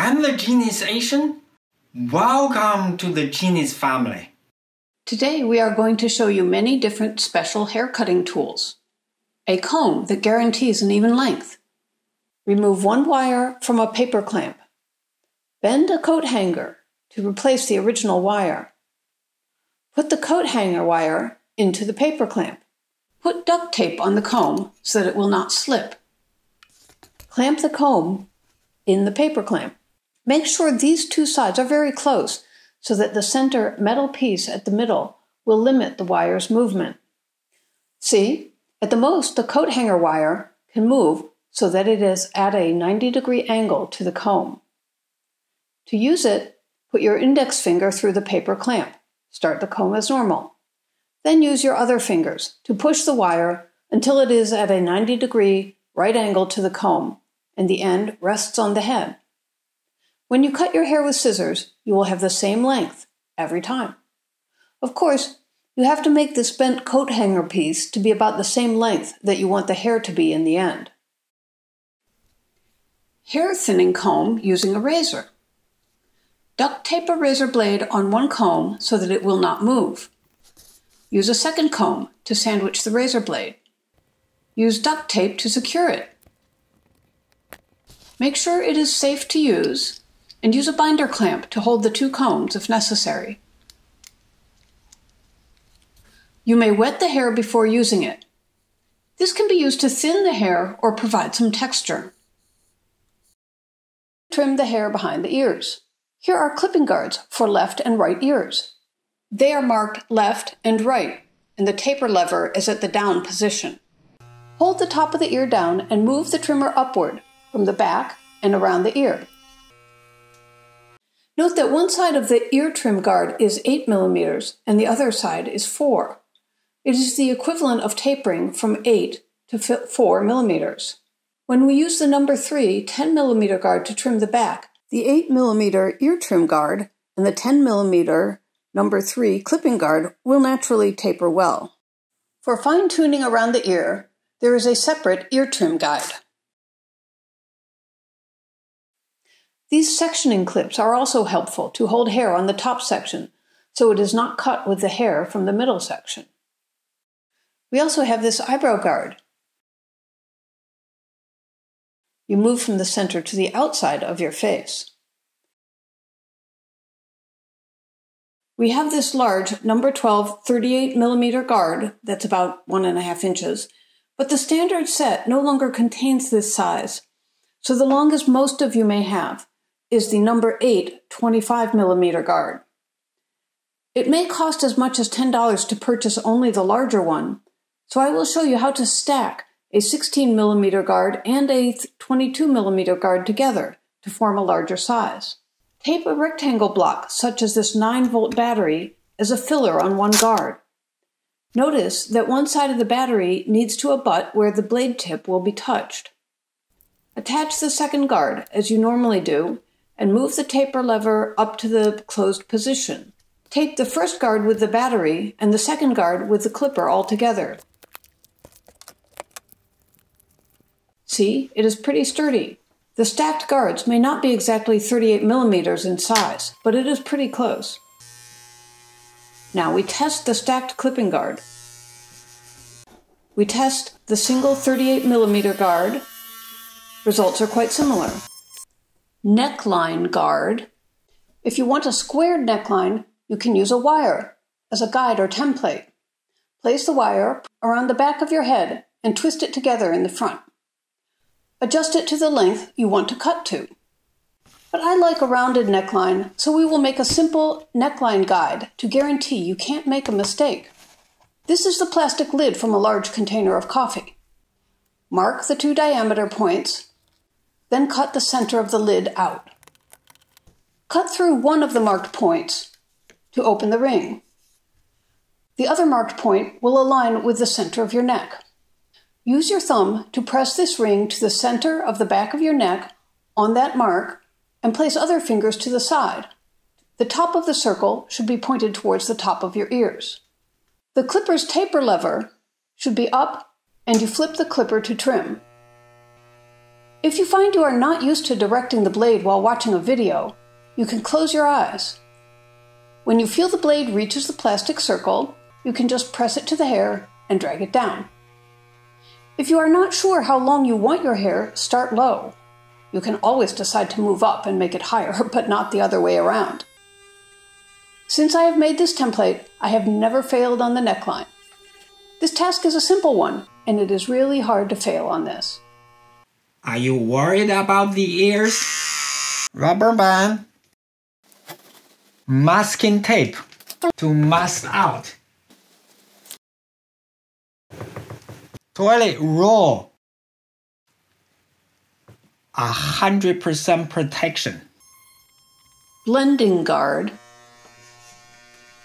I'm the Genius Asian. Welcome to the Genius family. Today we are going to show you many different special hair cutting tools. A comb that guarantees an even length. Remove one wire from a paper clamp. Bend a coat hanger to replace the original wire. Put the coat hanger wire into the paper clamp. Put duct tape on the comb so that it will not slip. Clamp the comb in the paper clamp. Make sure these two sides are very close so that the center metal piece at the middle will limit the wire's movement. See, at the most, the coat hanger wire can move so that it is at a 90-degree angle to the comb. To use it, put your index finger through the paper clamp. Start the comb as normal. Then use your other fingers to push the wire until it is at a 90-degree right angle to the comb, and the end rests on the head. When you cut your hair with scissors, you will have the same length every time. Of course, you have to make this bent coat hanger piece to be about the same length that you want the hair to be in the end. Hair thinning comb using a razor. Duct tape a razor blade on one comb so that it will not move. Use a second comb to sandwich the razor blade. Use duct tape to secure it. Make sure it is safe to use, and use a binder clamp to hold the two combs if necessary. You may wet the hair before using it. This can be used to thin the hair or provide some texture. Trim the hair behind the ears. Here are clipping guards for left and right ears. They are marked left and right, and the taper lever is at the down position. Hold the top of the ear down and move the trimmer upward from the back and around the ear. Note that one side of the ear trim guard is 8 mm and the other side is 4. It is the equivalent of tapering from 8 to 4 mm. When we use the number 3 10 mm guard to trim the back, the 8 mm ear trim guard and the 10 mm number 3 clipping guard will naturally taper well. For fine-tuning around the ear, there is a separate ear trim guide. These sectioning clips are also helpful to hold hair on the top section, so it is not cut with the hair from the middle section. We also have this eyebrow guard. You move from the center to the outside of your face. We have this large number 12 38 mm guard that's about 1.5 inches, but the standard set no longer contains this size, so the longest most of you may have is the number 8 25 mm guard. It may cost as much as $10 to purchase only the larger one, so I will show you how to stack a 16 mm guard and a 22 mm guard together to form a larger size. Tape a rectangle block, such as this 9-volt battery, as a filler on one guard. Notice that one side of the battery needs to abut where the blade tip will be touched. Attach the second guard, as you normally do, and move the taper lever up to the closed position. Tape the first guard with the battery and the second guard with the clipper all together. See, it is pretty sturdy. The stacked guards may not be exactly 38 mm in size, but it is pretty close. Now we test the stacked clipping guard. We test the single 38 mm guard. Results are quite similar. Neckline guard. If you want a squared neckline, you can use a wire as a guide or template. Place the wire around the back of your head and twist it together in the front. Adjust it to the length you want to cut to. But I like a rounded neckline, so we will make a simple neckline guide to guarantee you can't make a mistake. This is the plastic lid from a large container of coffee. Mark the 2 diameter points, then cut the center of the lid out. Cut through one of the marked points to open the ring. The other marked point will align with the center of your neck. Use your thumb to press this ring to the center of the back of your neck on that mark and place other fingers to the side. The top of the circle should be pointed towards the top of your ears. The clipper's taper lever should be up and you flip the clipper to trim. If you find you are not used to directing the blade while watching a video, you can close your eyes. When you feel the blade reaches the plastic circle, you can just press it to the hair and drag it down. If you are not sure how long you want your hair, start low. You can always decide to move up and make it higher, but not the other way around. Since I have made this template, I have never failed on the neckline. This task is a simple one, and it is really hard to fail on this. Are you worried about the ears? Rubber band. Masking tape to mask out. Toilet roll. 100% protection. Blending guard.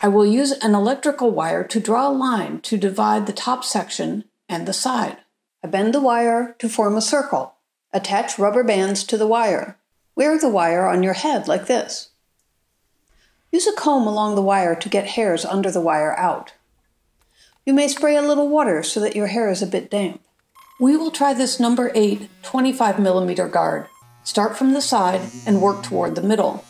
I will use an electrical wire to draw a line to divide the top section and the side. I bend the wire to form a circle. Attach rubber bands to the wire. Wear the wire on your head like this. Use a comb along the wire to get hairs under the wire out. You may spray a little water so that your hair is a bit damp. We will try this number 8 25mm guard. Start from the side and work toward the middle.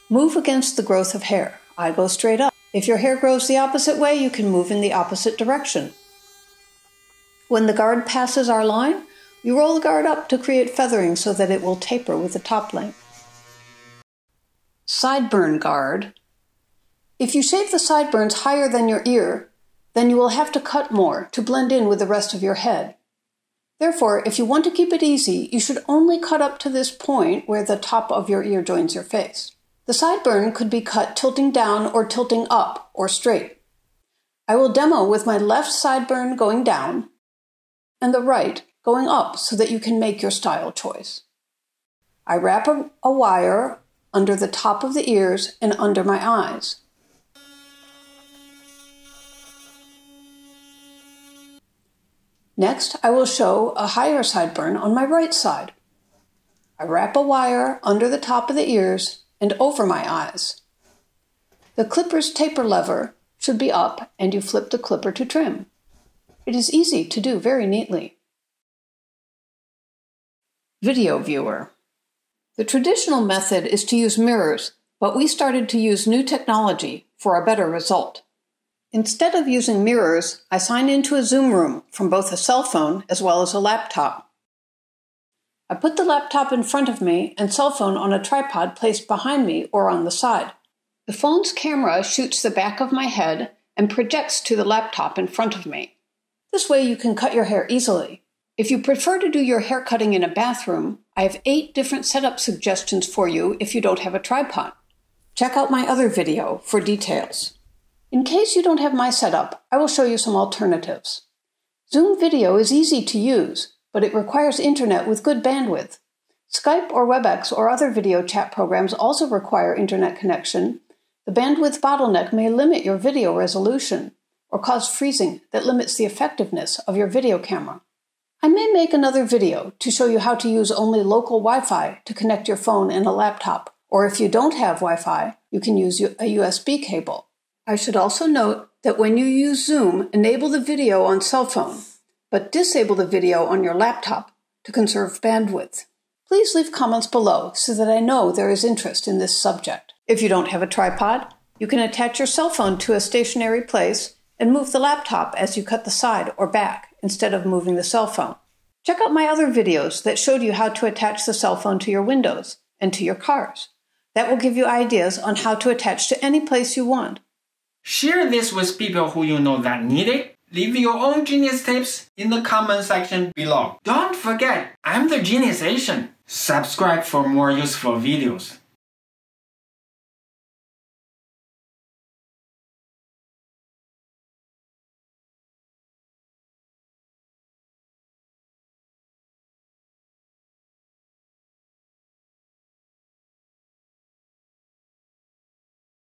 Move against the growth of hair. I go straight up. If your hair grows the opposite way, you can move in the opposite direction. When the guard passes our line, you roll the guard up to create feathering so that it will taper with the top length. Sideburn guard. If you shave the sideburns higher than your ear, then you will have to cut more to blend in with the rest of your head. Therefore, if you want to keep it easy, you should only cut up to this point where the top of your ear joins your face. The sideburn could be cut tilting down or tilting up or straight. I will demo with my left sideburn going down and the right going up so that you can make your style choice. I wrap a wire under the top of the ears and under my eyes. Next, I will show a higher sideburn on my right side. I wrap a wire under the top of the ears and over my eyes. The clipper's taper lever should be up and you flip the clipper to trim. It is easy to do very neatly. Video viewer. The traditional method is to use mirrors, but we started to use new technology for a better result. Instead of using mirrors, I sign into a Zoom room from both a cell phone as well as a laptop. I put the laptop in front of me and cell phone on a tripod placed behind me or on the side. The phone's camera shoots the back of my head and projects to the laptop in front of me. This way you can cut your hair easily. If you prefer to do your hair cutting in a bathroom, I have 8 different setup suggestions for you if you don't have a tripod. Check out my other video for details. In case you don't have my setup, I will show you some alternatives. Zoom video is easy to use, but it requires internet with good bandwidth. Skype or WebEx or other video chat programs also require internet connection. The bandwidth bottleneck may limit your video resolution or cause freezing that limits the effectiveness of your video camera. I may make another video to show you how to use only local Wi-Fi to connect your phone and a laptop, or if you don't have Wi-Fi, you can use a USB cable. I should also note that when you use Zoom, enable the video on cell phone, but disable the video on your laptop to conserve bandwidth. Please leave comments below so that I know there is interest in this subject. If you don't have a tripod, you can attach your cell phone to a stationary place and move the laptop as you cut the side or back instead of moving the cell phone. Check out my other videos that showed you how to attach the cell phone to your windows and to your cars. That will give you ideas on how to attach to any place you want. Share this with people who you know that need it. Leave your own genius tips in the comment section below. Don't forget, I'm the Genius Asian. Subscribe for more useful videos.